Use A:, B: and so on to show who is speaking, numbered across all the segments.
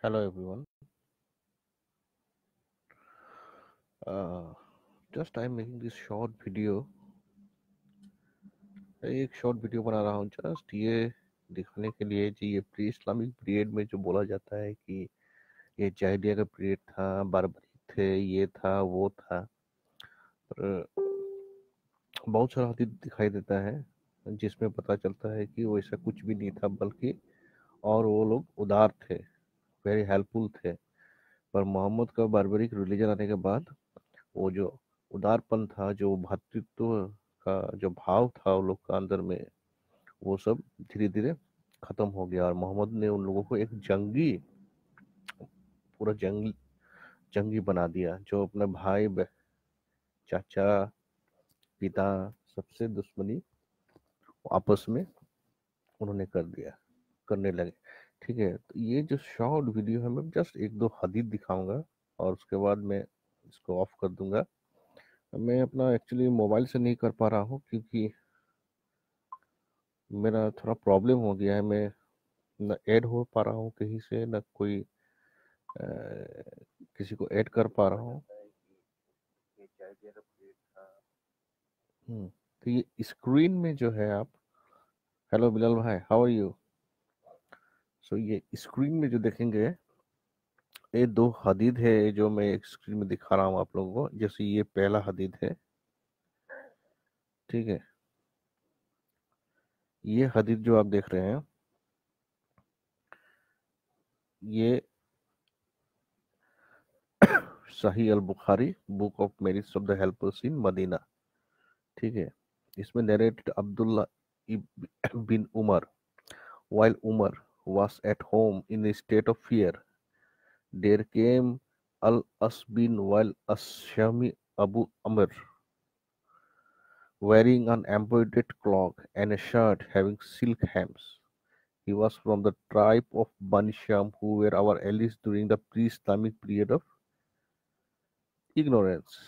A: Hello everyone. Uh, just I'm making this short video. एक short video बना रहा हूँ जस्ट ये दिखाने के लिए जी ये प्री इस्लामिक पीरियड में जो बोला जाता है कि ये जाहिलिया का पीरियड था, बारबरी थे, ये था वो था। पर बहुत सारा हदीस दिखाई देता है जिसमें पता चलता है कि वो ऐसा कुछ भी नहीं था, बल्कि और वो लोग उदार थे, वेरी हेल्पफुल थे। पर मोहम्मद का बारबरिक रिलीजन आने के बाद वो जो उदारपन था, जो भ्रातृत्व का जो भाव था उन लोग का अंदर में, वो सब धीरे धीरे खत्म हो गया और मोहम्मद ने उन लोगों को एक जंगी, पूरा जंगी बना दिया, जो अपने भाई चाचा पिता सबसे दुश्मनी आपस में उन्होंने कर दिया, करने लगे। ठीक है, तो ये जो शॉर्ट वीडियो है मैं जस्ट एक दो हदीस दिखाऊंगा और उसके बाद मैं इसको ऑफ कर दूंगा। मैं अपना एक्चुअली मोबाइल से नहीं कर पा रहा हूँ क्योंकि मेरा थोड़ा प्रॉब्लम हो गया है। मैं न ऐड हो पा रहा हूँ कहीं से, न कोई किसी को ऐड कर पा रहा हूँ। तो ये स्क्रीन में जो है आप, हेलो बिलाल भाई, हाउ आर यू? सो ये स्क्रीन में जो देखेंगे, ये दो हदीद है जो मैं एक स्क्रीन में दिखा रहा हूँ आप लोगों को। जैसे ये पहला हदीद है, ठीक है। ये हदीद जो आप देख रहे हैं, ये Sahih al Bukhari, book of merits of the helpers in Medina, ठीक है। इसमें narrated Abdullah bin Umar, while Umar was at home in a state of fear, there came Al-Asbin while Ashami Abu Amr, wearing an embroidered cloak and a shirt having silk hems. He was from the tribe of Bani Sham, who were our allies during the pre-Islamic period of ignorance.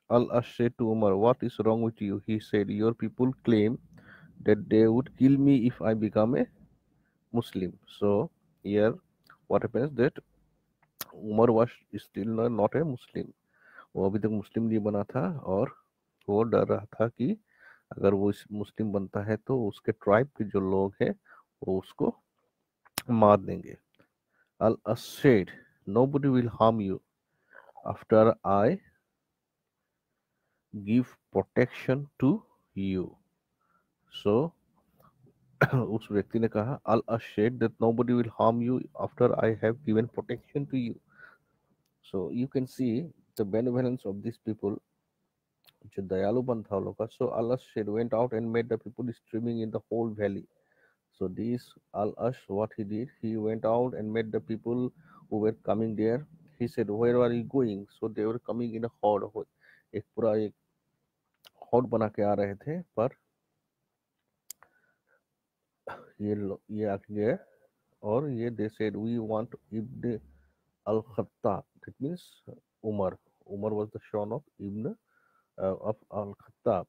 A: Al-Ash said to Umar, "What is wrong with you?" He said, "Your people claim that they would kill me if I become a Muslim." So here, what happens that Umar was still not a Muslim, वो अभी तक मुस्लिम नहीं बना था और वो डर रहा था कि अगर वो इस मुस्लिम बनता है तो उसके ट्राइब के जो लोग हैं वो उसको मार देंगे। अल असैड, nobody will harm you after I give protection to you. So उस व्यक्ति ने कहा, अल असैड that nobody will harm you after I have given protection to you. So you can see the benevolence of these people, जो दयालुपन था उन लोग का। So Al-Ashir went out and met the people streaming in the whole valley. So this Al-Ash, what he did, he went out and met the people who were coming there. He said, "Where are you going?" So they were coming in a horde. एक पूरा एक hot बना के आ रहे थे, पर ये आके गए और ये they said, "We want Ibn al-Khattab." That means Umar. Umar was the son of Ibn of al-Khattab,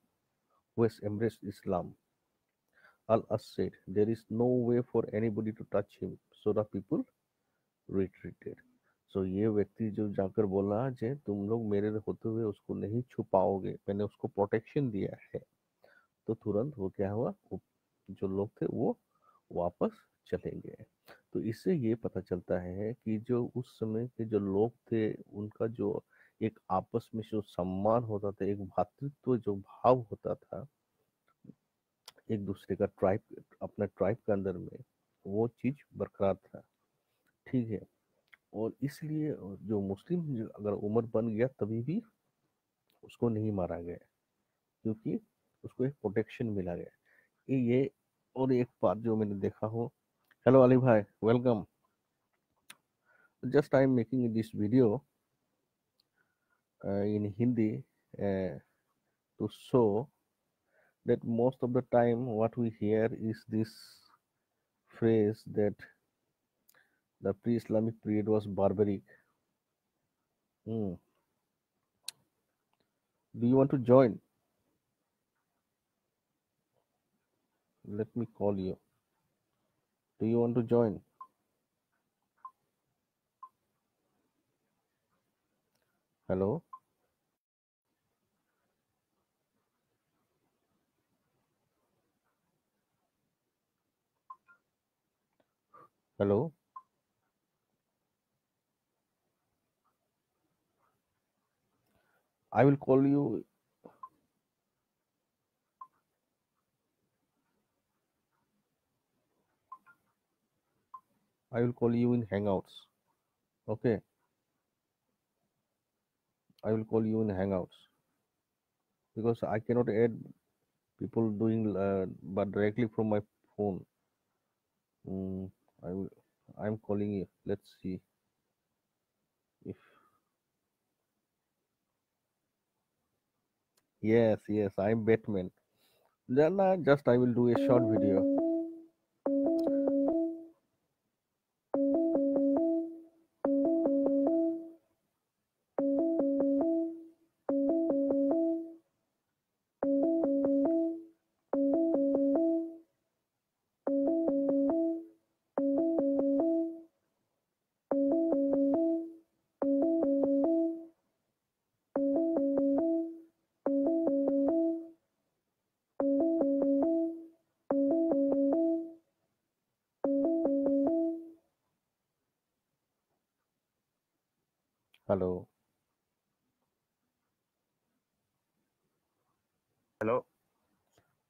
A: who has embraced Islam. Al-As said, "There is no way for anybody to touch him." So the people retreated. So ये व्यक्ति जो जाकर बोला जे तुम लोग मेरे होते हुए उसको नहीं छुपाओगे, मैंने उसको प्रोटेक्शन दिया है, तो तुरंत वो क्या हुआ, वो जो लोग थे वो वापस चले गए। तो इससे ये पता चलता है कि जो उस समय के जो लोग थे, उनका जो एक आपस में जो सम्मान होता था, एक भ्रातृत्व जो भाव होता था, एक दूसरे का ट्राइब, अपना ट्राइब के अंदर में, वो चीज बरकरार था, ठीक है। और इसलिए जो मुस्लिम अगर उमर बन गया तभी भी उसको नहीं मारा गया, क्योंकि उसको एक प्रोटेक्शन मिला गया। ये और एक बात जो मैंने देखा हो, हेलो अली भाई, welcome. Just I am making this video in Hindi to show that most of the time what we hear is this phrase that the pre-Islamic period was barbaric. Hmm. Do you want to join? Let me call you. Do you want to join? Hello, hello. I will call you. I will call you in Hangouts. Okay, I will call you in Hangouts because I cannot add people doing but directly from my phone. Mm, I will. I'm calling you. Let's see if. Yes, yes. I'm Batman. Then just I will do a short video. Hello.
B: Hello,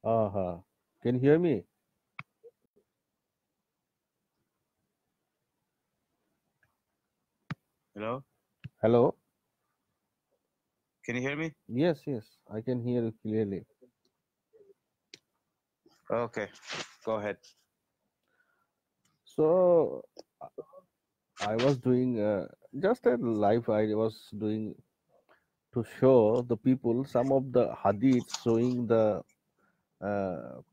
A: Uh-huh. Can you hear me?
B: hello.
A: Hello.
B: Can you hear me?
A: Yes, yes. I can hear you clearly.
B: Okay, go ahead.
A: So I was doing just a live. I was doing to show the people some of the hadiths showing the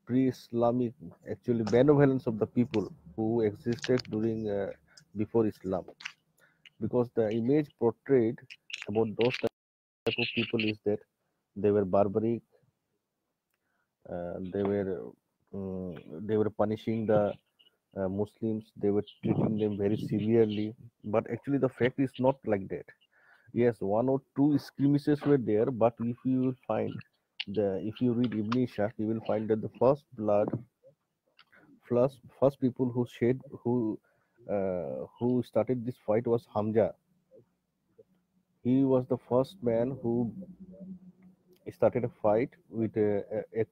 A: pre-Islamic actually benevolence of the people who existed during before Islam, because the image portrayed about those type of people is that they were barbaric, they were they were punishing the Muslims, they were treating them very severely. But actually, the fact is not like that. Yes, one or two skirmishes were there, but if you will find if you read Ibn Ishaq, you will find that the first people who started this fight was Hamza. He was the first man who started a fight with a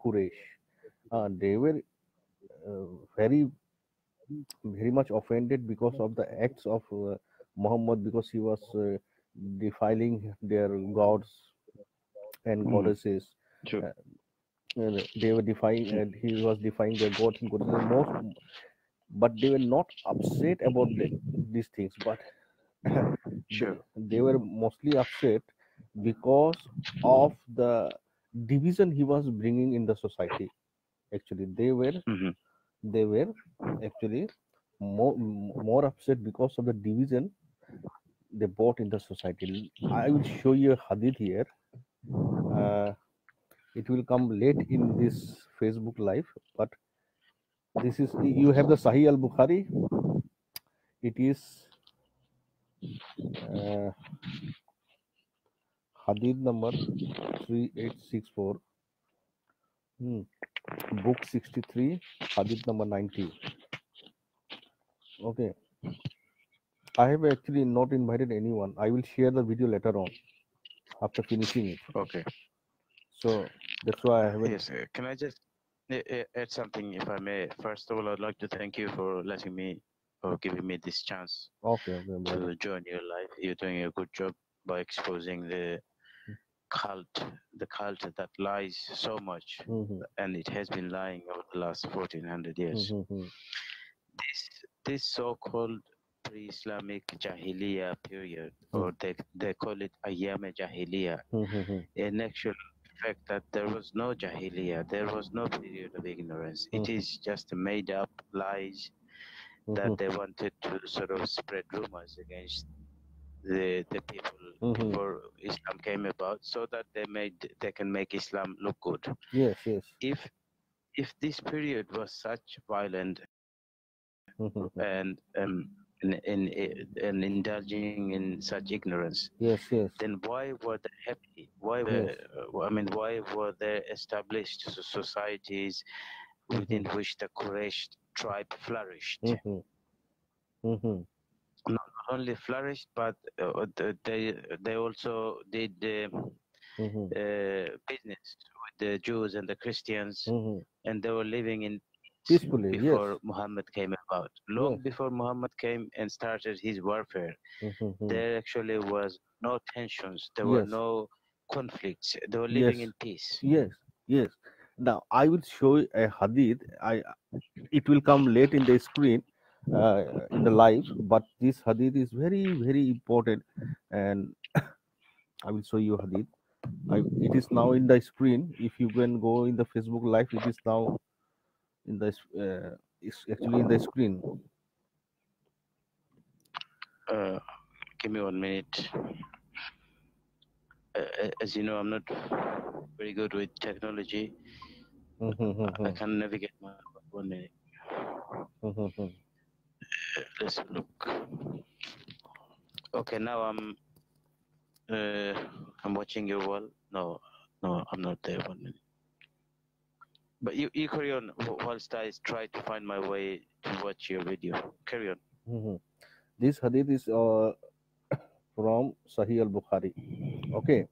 A: Quraysh. They were uh, very very much offended because of the acts of Muhammad, because he was defiling their gods and
B: Mm,
A: goddesses.
B: true.
A: Uh, they were defying, and he was defying their gods and goddesses most, but they were not upset about these things. But
B: Sure.
A: they were mostly upset because of the division he was bringing in the society. Actually,
B: Hmm.
A: they were actually more upset because of the division they brought in the society. I will show you a hadith here. Uh, it will come late in this Facebook live, but this is, you have the Sahih al Bukhari. It is uh, hadith number 3864. Hmm. Book 63, hadith number 90. Okay. I have actually not invited anyone. I will share the video later on after finishing it.
B: Okay.
A: So that's why I haven't.
B: Yes. Can I just add something, if I may? First of all, I'd like to thank you for letting me or giving me this chance
A: Okay, okay, brother.
B: to join your life. You're doing a good job by exposing cult, the cult that lies so much,
A: Mm-hmm.
B: and it has been lying over the last 1400 years.
A: Mm-hmm.
B: This so-called pre-Islamic Jahiliyyah period,
A: Mm-hmm.
B: or they call it Ayyam Jahiliyyah.
A: Mm-hmm.
B: In actual fact, that there was no Jahiliyyah, there was no period of ignorance. It is just made up lies
A: Mm-hmm.
B: that they wanted to sort of spread rumors against the people
A: Mm-hmm.
B: before Islam came about, so that they can make Islam look good.
A: Yes, yes.
B: If if this period was such violent
A: Mm-hmm.
B: and in indulging in such ignorance,
A: Yes, yes,
B: then why were they happy?
A: yes.
B: Why were there established societies within
A: Mm-hmm.
B: which the Quraysh tribe flourished?
A: Mm-hmm. Mm-hmm.
B: Not only flourished, but they also did
A: Mm-hmm.
B: business with the Jews and the Christians,
A: Mm-hmm.
B: and they were living in peace
A: Peacefully, yes.
B: before Muhammad came about.
A: Yes.
B: Long before Muhammad came and started his warfare,
A: Mm-hmm.
B: there actually was no tensions. There were
A: Yes.
B: no conflicts. They were living
A: Yes.
B: in peace.
A: Yes. Yes. Now I will show you a hadith. It will come late in the screen, in the live, but this hadith is very very important, and I will show you hadith. It is now in the screen. If you can go in the Facebook live, it is now in the it's actually in the screen.
B: Uh, Give me 1 minute. As you know, I'm not very good with technology. I can navigate my 1 minute. Let's look. Okay, now I'm watching your wall. No, I'm not there. 1 minute. But you carry on whilst I try to find my way to watch your video. Carry on.
A: This hadith is from Sahih al-Bukhari. Okay,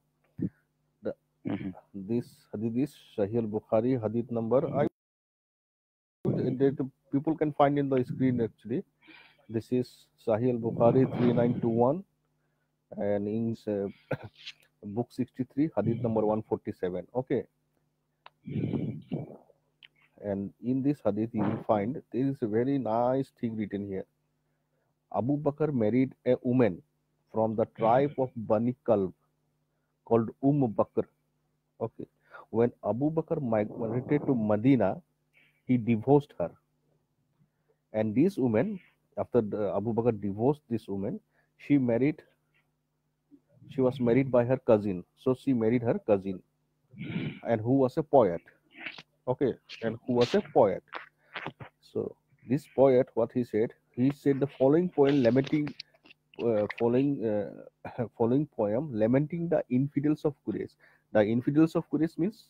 B: Mhm.
A: this hadith is Sahih al-Bukhari hadith number. That people can find in the screen actually. This is Sahih al-Bukhari 3921, and in book 63 hadith number 147. Okay, and in this hadith you will find there is a very nice thing written here. Abu Bakr married a woman from the tribe of Bani Kalb called Bakr. Okay, when Abu Bakr migrated to Medina, he divorced her, and this woman, after Abu Bakr divorced this woman, she married. She was married by her cousin, so she married her cousin, and who was a poet. Okay, and who was a poet. So this poet, what he said the following poem lamenting, following poem lamenting the infidels of Quraysh. The infidels of Quraysh means,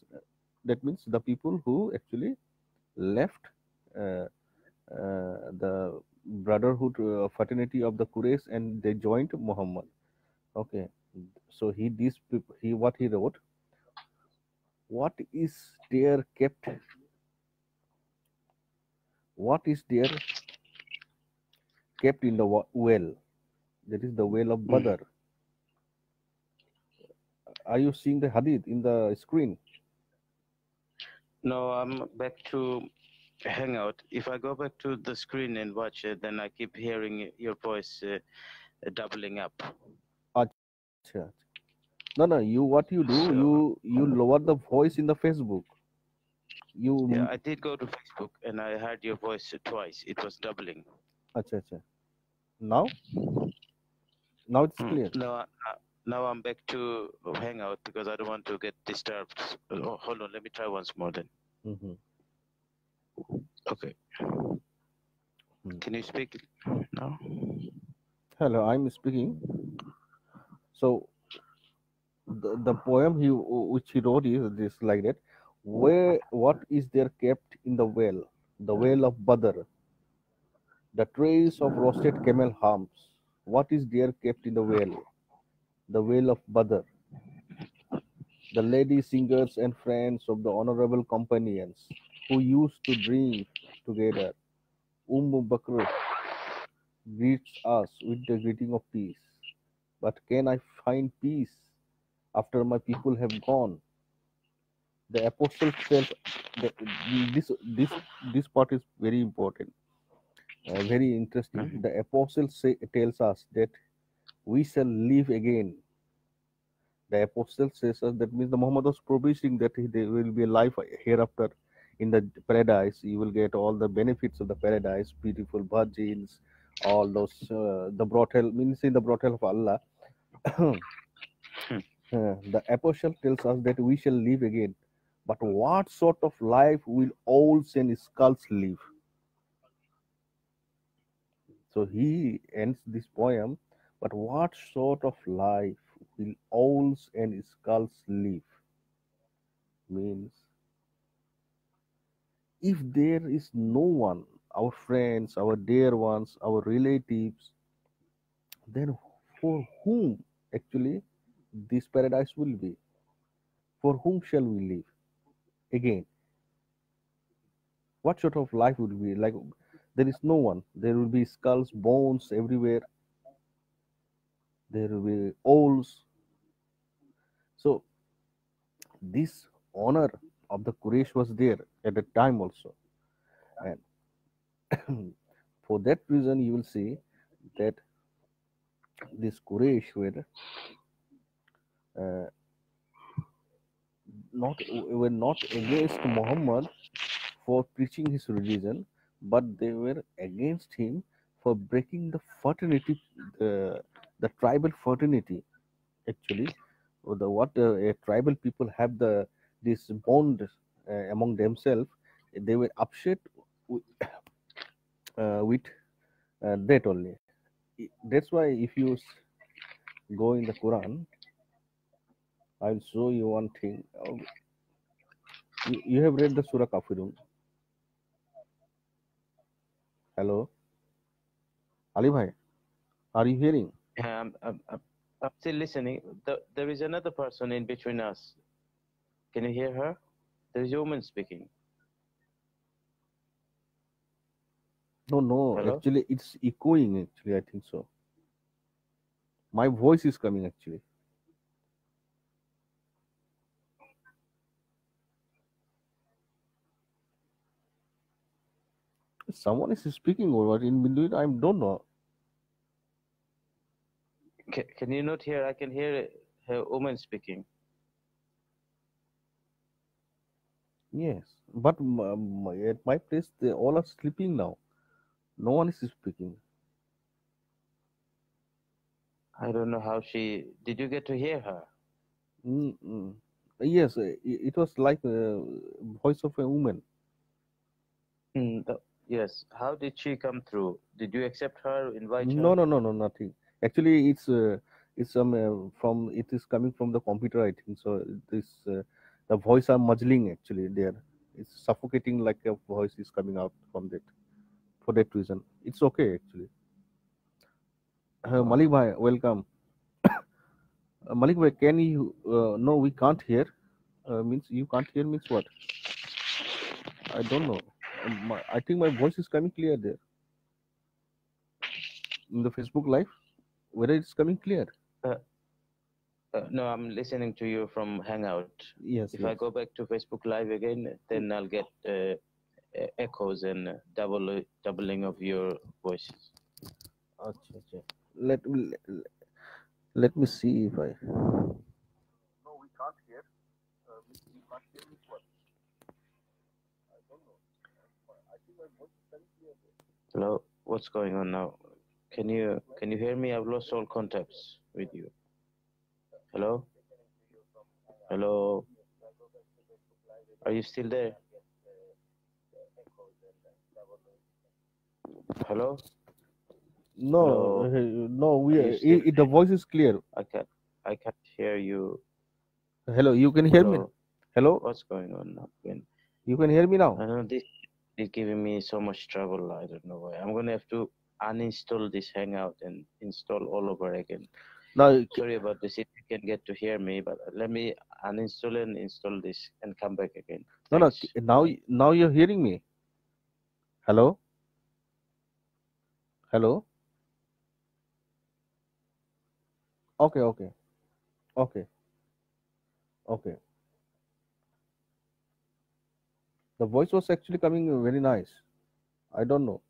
A: that means the people who actually left uh, the brotherhood, fraternity of the Quraysh, and they joined Muhammad. Okay, so he what he wrote. What is there kept? What is there kept in the well? That is the well of Badr. Are you seeing the hadith in the screen?
B: No, I'm back to Hangout. If I go back to the screen and watch it, then I keep hearing your voice doubling up.
A: Acha. No. You what you do?
B: So
A: You lower the voice in the Facebook.
B: yeah,
A: You
B: I did go to Facebook and I heard your voice twice. It was doubling.
A: acha. Now it's clear.
B: Now I'm back to Hangout because I don't want to get disturbed. Oh, hold on, let me try once more then.
A: Hmm.
B: Okay. Can you speak now?
A: Hello, I'm speaking. So the poem which he wrote is this like that. Where what is there kept in the well? The well of Badr. The trace of roasted camel humps. What is there kept in the well? The well of Badr. The lady singers and friends of the honorable companions who used to drink together. Bakr greets us with the greeting of peace. But can I find peace after my people have gone? The apostle tells that this part is very important, very interesting.
B: Mhm.
A: The apostle tells us that we shall live again. The apostle says us, that means the Muhammad was promising that there will be a life hereafter in the paradise. You will get all the benefits of the paradise, beautiful virgins, all those the brothel means in the brothel of Allah. The apostle tells us that we shall live again. But what sort of life will owls and skulls live? So he ends this poem, but what sort of life will owls and skulls live? Means, if there is no one, our friends, our dear ones, our relatives, then for whom actually this paradise will be? For whom shall we live? Again, what sort of life would be like? There is no one. There will be skulls, bones everywhere. There will be owls. So this honor of the Quraysh was there at the time also, and for that reason you will see that these Quraysh uh, were not against Muhammad for preaching his religion, but they were against him for breaking the fraternity, the, the tribal fraternity. Actually, or the what tribal people have this bond among themselves. They were upset with, with that only. That's why if you go in the Quran, I'll show you one thing. You have read the Surah Kafirun. Hello, Ali Bhai, are you hearing?
B: I'm still listening. There is another person in between us. Can you hear her? There is a woman speaking.
A: No, no.
B: Hello?
A: Actually, it's echoing. Actually, I think so. My voice is coming. Actually, someone is speaking over in between. I don't know.
B: Can you not hear? I can hear her woman speaking.
A: Yes, but at my place, they all are sleeping now. No one is speaking.
B: I don't know how she. Did you get to hear her?
A: Mm-mm. Yes, it was like voice of a woman.
B: Yes. How did she come through? Did you accept her? Invite
A: No,
B: her?
A: no, no, no, nothing. Actually, it's from it is coming from the computer. I think so. This the voice are muzzling actually there. It's suffocating like a voice is coming out from that. For that reason, it's okay actually.
B: Oh.
A: Malik bhai, welcome. Malik bhai, can you? No, we can't hear. Means you can't hear means what? I don't know. I think my voice is coming clear there in the Facebook live. Whether it's coming clear?
B: Uh, no, I'm listening to you from Hangout.
A: Yes,
B: If I
A: yes.
B: go back to Facebook Live again, then I'll get echoes and doubling of your voices.
A: Acha, acha. Let me let me see if I. No, we can't hear. You can't hear me what? I don't know. I think my voice is coming clear there.
B: Hello, what's going on now? Can you hear me? I've lost all contacts with you. Hello, hello. Are you still there? Hello,
A: No,
B: hello.
A: no.
B: Are you still
A: The voice is clear.
B: I can't. I can't hear you.
A: Hello, you can hear me.
B: Hello.
A: Hello,
B: What's going on now?
A: you can hear me now.
B: I know this is giving me so much trouble. I don't know why. I'm gonna have to uninstall this Hangout and install all over again.
A: Now,
B: Sorry about this. If you can get to hear me, but let me uninstall and install this and come back again.
A: no, no.
B: Thanks.
A: Now you're hearing me. Hello, hello. Okay, okay, okay, okay. The voice was actually coming very nice. I don't know.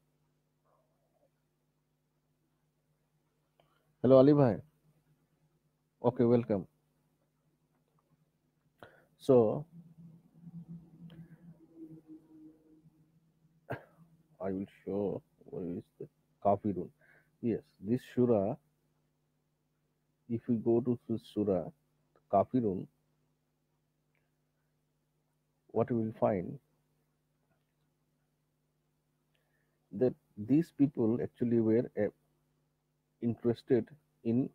A: Hello, Ali bhai. Okay, welcome. So I will show where is the Kafirun. Yes, this surah. If we go to the surah Kafirun, what we will find that these people actually were interested in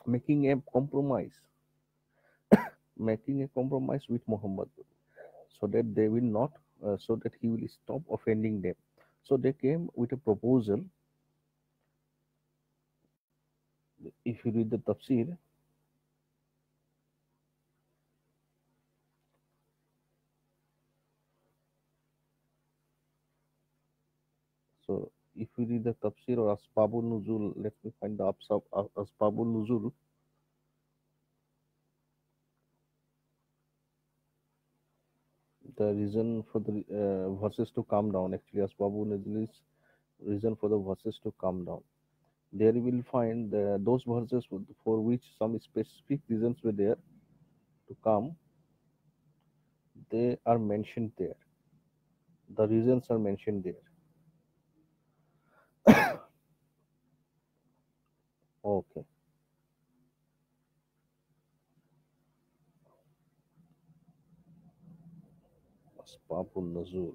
A: making a compromise, making a compromise with Muhammad, so that they will not, so that he will stop offending them. So they came with a proposal. If you read the tafsir, so if you read the tafsir or Asbabul Nuzul, let me find the Asbabul Nuzul. The reason for the verses to come down, actually, Asbabul Nuzul is reason for the verses to come down. There you will find those verses for which some specific reasons were there to come. They are mentioned there. The reasons are mentioned there. Okay. Asbabul Nuzul.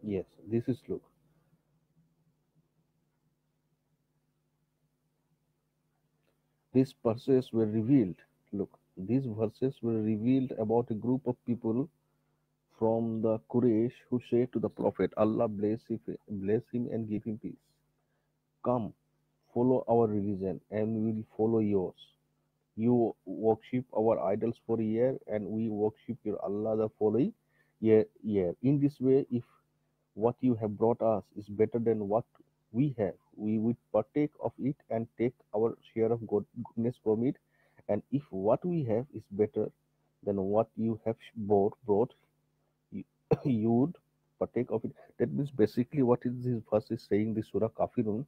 A: Yes, this is, look. These verses were revealed. Look, these verses were revealed about a group of people from the Quraysh who said to the Prophet, Allah bless him and give him peace. Come, follow our religion and we will follow yours. You worship our idols for a year and we worship your Allah the following year. In this way, if what you have brought us is better than what we have, we would partake of it and take our share of goodness from it. And if what we have is better than what you have brought, you, you would partake of it. That means basically what is this verse is saying, this Surah Kafirun,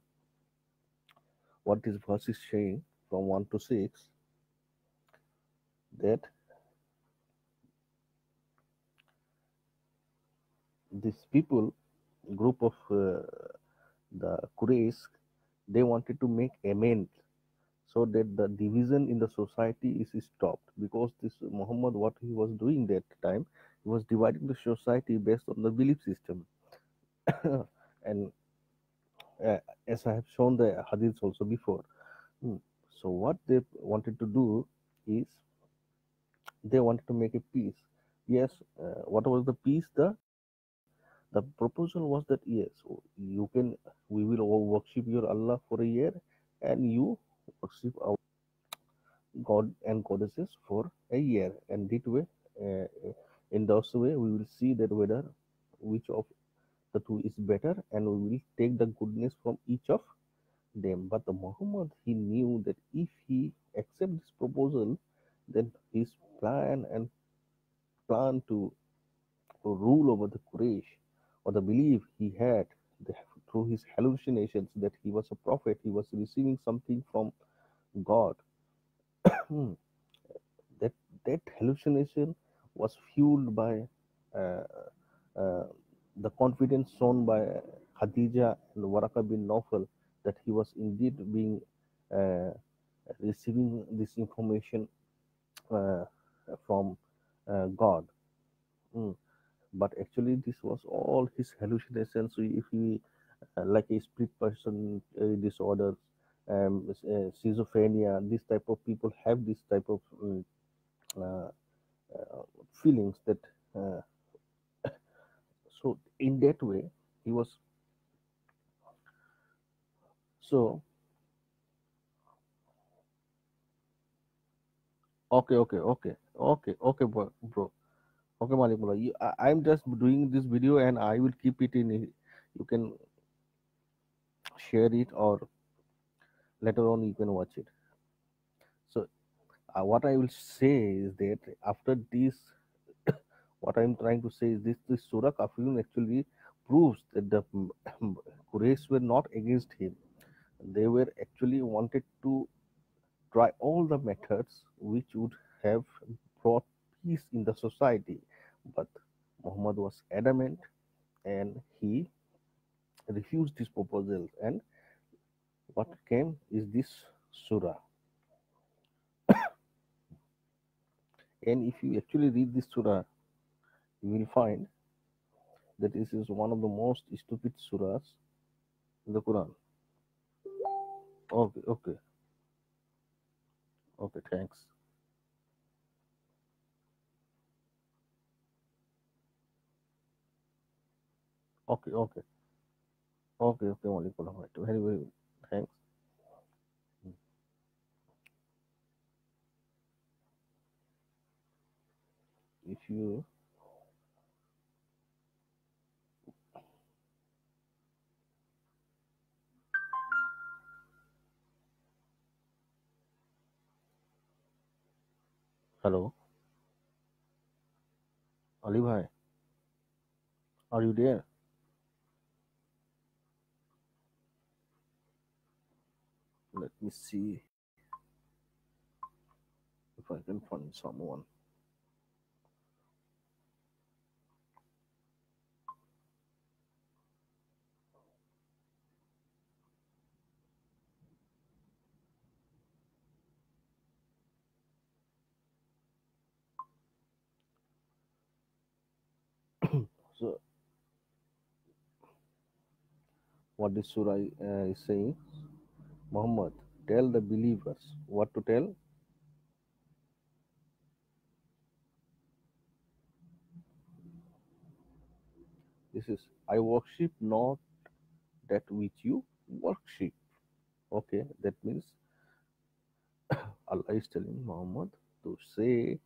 A: what this verse is saying from 1 to 6, that these people, group of the Quraysh, they wanted to make amends so that the division in the society is stopped, because this Muhammad, what he was doing that time, he was dividing the society based on the belief system. And uh, as I have shown the hadiths also before. Hmm. So what they wanted to do is they wanted to make a peace. Yes, what was the peace? The proposal was that yes, you can, we will all worship your Allah for a year, and you worship our god and goddesses for a year, and that way, uh, in those way, we will see that whether which of the two is better, and we will take the goodness from each of them. But the Muhammad, he knew that if he accept this proposal, then his plan to rule over the Quraysh, or the belief he had, the, through his hallucinations that he was a prophet, he was receiving something from God. that that hallucination was fueled by uh, uh, the confidence shown by Khadija and Waraka bin Nawfal, that he was indeed being uh, receiving this information uh, from God. Mm. But actually, this was all his hallucinations. So if he, like a split person disorder, schizophrenia, this type of people have this type of uh, feelings that. Uh, so in that way, he was. So okay, bro. Okay, Malik Mullah, I'm just doing this video and I will keep it in. You can share it, or later on you can watch it. So what I will say is that after this, what I'm trying to say is this Surah Kafirun actually proves that the Quraysh were not against him. They were actually wanted to try all the methods which would have brought peace in the society. But Muhammad was adamant and he refused this proposal. And what came is this surah. And if you actually read this surah, you will find that this is one of the most stupid surahs in the Quran. Okay, okay, okay, thanks. Okay, okay, okay, okay, Walaikum Salam. Very, very thanks. If you, hello, Ali Bhai, are you there? Let me see if I can find someone. So, what this surah is saying? Muhammad, tell the believers what to tell. This is, I worship not that which you worship. Okay, that means Allah is telling Muhammad to say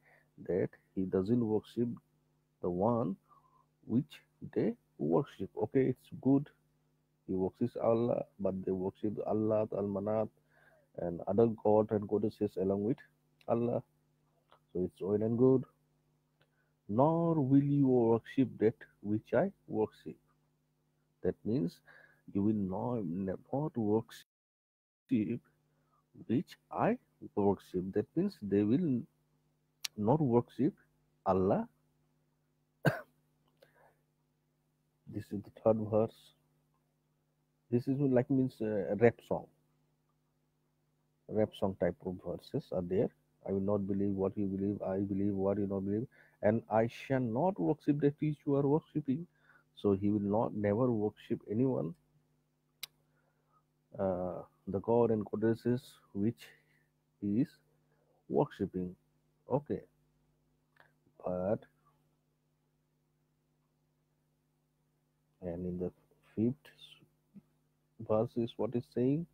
A: that he doesn't worship the one which they worship. Okay, it's good. He worships Allah, but they worship Allah, Al Manat, and other god and goddesses along with Allah. So it's well and good. Nor will you worship that which I worship. That means you will not worship which I worship. That means they will not worship Allah. This is the third verse. This is like means rap song type of verses are there. I will not believe what you believe. I believe what you not believe, and I shall not worship that which you are worshiping. So he will not never worship anyone, the god and goddesses which he is worshiping. Okay, but and in the fifth verse is what is saying,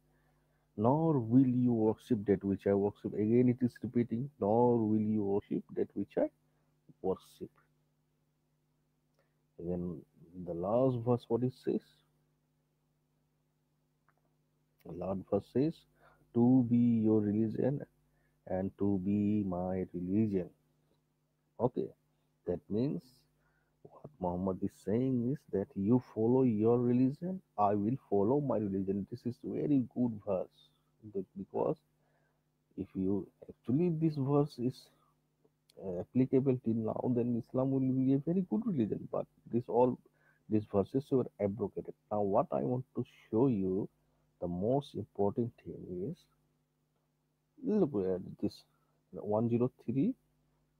A: nor will you worship that which I worship. Again, it is repeating, nor will you worship that which I worship. Again, the last verse, what it says? The last verse says, to be your religion and to be my religion. Okay, that means what Muhammad is saying is that you follow your religion, I will follow my religion. This is very good verse because if you actually this verse is applicable till now, then Islam will be a very good religion. But these verses were abrogated. Now, what I want to show you, the most important thing is look at this 103.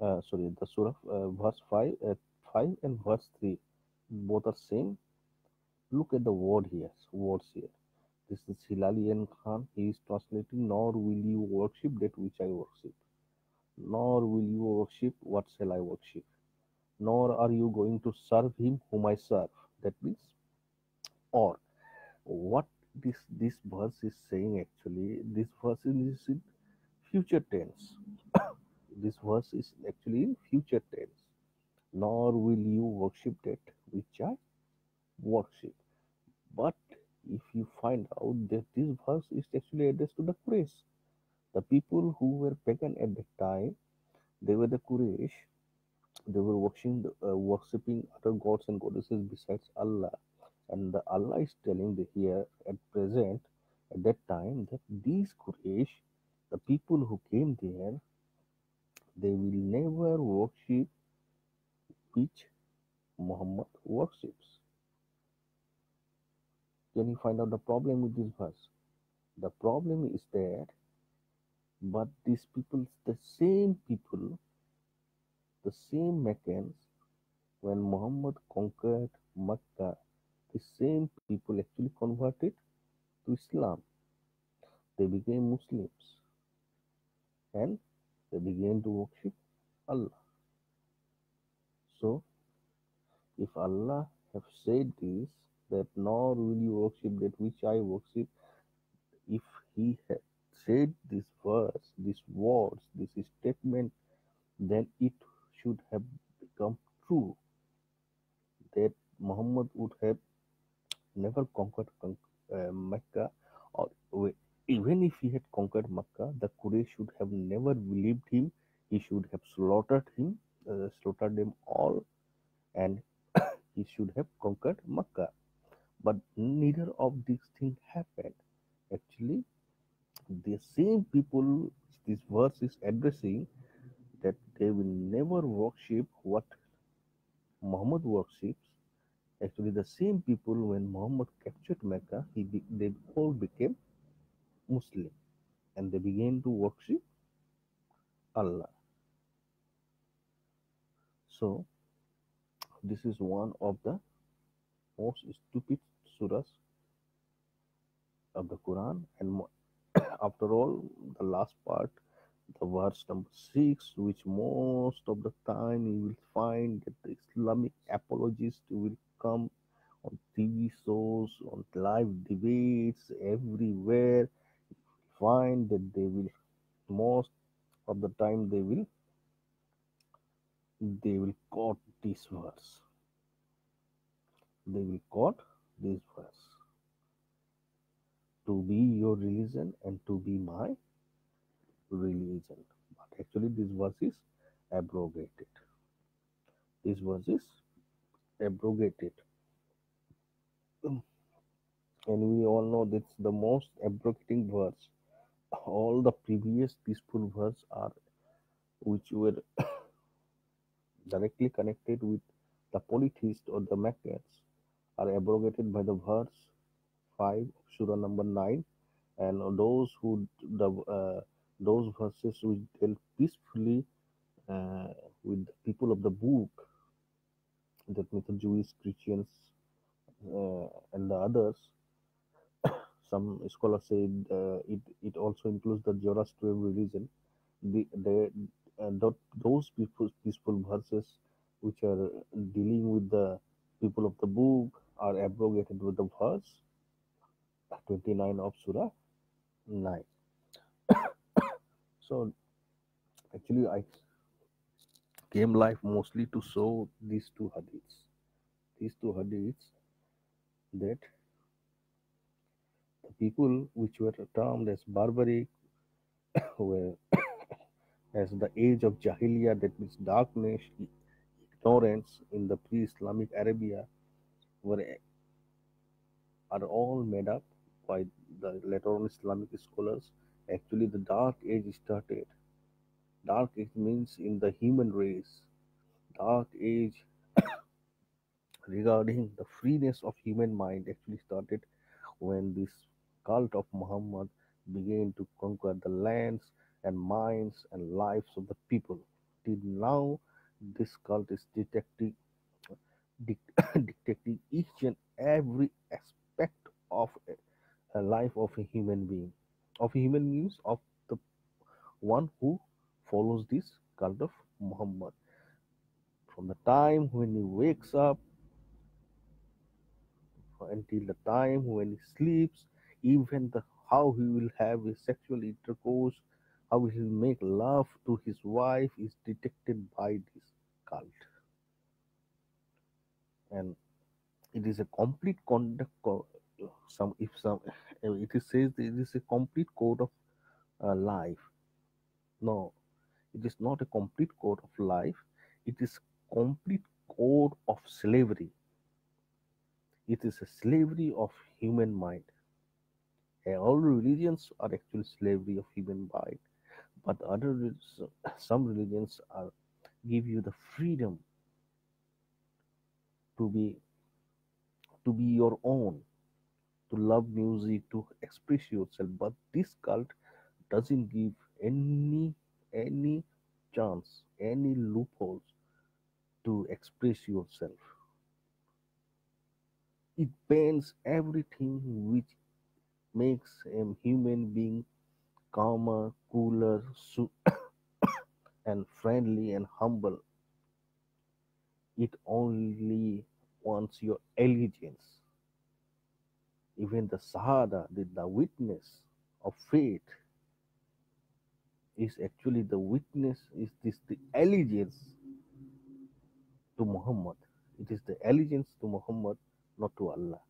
A: Sorry, the surah verse 5 and verse 3, both are same. Look at the words here. This is Hilalian Khan. He is translating. Nor will you worship that which I worship. Nor will you worship what shall I worship. Nor are you going to serve him whom I serve. That means, or what this verse is saying actually, this verse is in future tense. This verse is actually in future tense. Nor will you worship that which I worship. But if you find out that this verse is actually addressed to the Quraysh, the people who were pagan at that time, they were the Quraysh. They were worshipping other gods and goddesses besides Allah. And the Allah is telling the here at present, at that time, that these Quraysh, the people who came there, they will never worship which Muhammad worships. Can you find out the problem with this verse? The problem is that, but these people, the same Meccans, when Muhammad conquered Makkah, the same people actually converted to Islam. They became Muslims and they began to worship Allah. So, if Allah have said this, that nor will you worship that which I worship, if He had said this verse, these words, this statement, then it should have become true that Muhammad would have never conquered Mecca, or even if he had conquered Mecca, the Quraysh should have never believed him. He should have slaughtered them all, and he should have conquered Mecca. But neither of these things happened. Actually, the same people this verse is addressing, that they will never worship what Muhammad worships. Actually, the same people, when Muhammad captured Mecca, they all became Muslim and they began to worship Allah. So, this is one of the most stupid surahs of the Quran. And after all, the last part, the verse number 6, which most of the time you will find that the Islamic apologists will come on TV shows, on live debates, everywhere, find that they will, most of the time they will quote this verse. They will quote this verse. To be your religion and to be my religion. But actually this verse is abrogated. This verse is abrogated. And we all know that's the most abrogating verse. All the previous peaceful verse are, which were directly connected with the polytheists or the Meccans, are abrogated by the verse 5 of Surah number 9, and those verses which deal peacefully uh, with the people of the book, that means the Jewish, Christians, and the others. Some scholars say it also includes the Zoroastrian religion. Those peaceful verses which are dealing with the people of the book are abrogated with the verse 29 of Surah 9. So actually, I came live mostly to show these two hadiths. These two hadiths, that the people which were termed as barbaric were as the age of Jahiliyyah, that means darkness, ignorance in the pre-Islamic Arabia, were are all made up by the later on Islamic scholars. Actually, the dark age started. Dark age means in the human race. Dark age regarding the freeness of human mind actually started when this cult of Muhammad began to conquer the lands and minds and lives of the people. Till now, this cult is dictating each and every aspect of a life of a human being. Of a human means of the one who follows this cult of Muhammad. From the time when he wakes up until the time when he sleeps, even the how he will have a sexual intercourse, how he will make love to his wife is detected by this cult. And it is a complete conduct. Some if some it is says it is a complete code of life. No, it is not a complete code of life. It is complete code of slavery. It is a slavery of human mind. All religions are actually slavery of human mind, but some religions are give you the freedom to be your own, to love music, to express yourself. But this cult doesn't give any chance, any loopholes to express yourself. It bans everything which makes a human being calmer, cooler, and friendly and humble. It only wants your allegiance. Even the Shahada, the witness of faith, is actually the witness, is this the allegiance to Muhammad. It is the allegiance to Muhammad, not to Allah.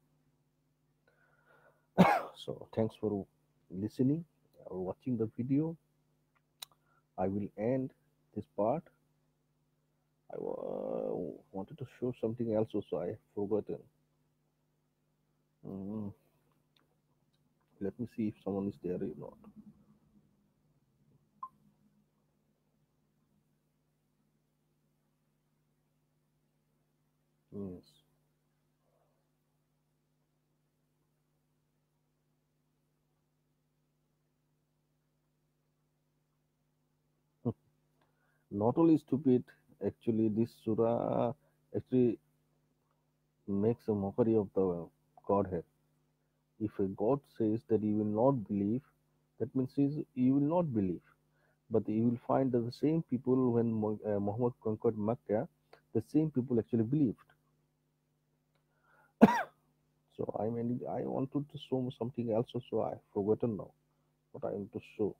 A: So thanks for listening or watching the video. I will end this part. I wanted to show something else also. I have forgotten. Mm, Let me see if someone is there or not. Yes. Not only stupid, actually, this surah actually makes a mockery of the Godhead. If a God says that you will not believe, that means you will not believe. But you will find that the same people when Muhammad conquered Mecca, the same people actually believed. So I wanted to show something else also. I forgotten now what I want to show.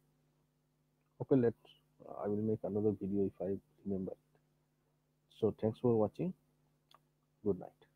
A: Okay, I will make another video if I remember. So thanks for watching. Good night.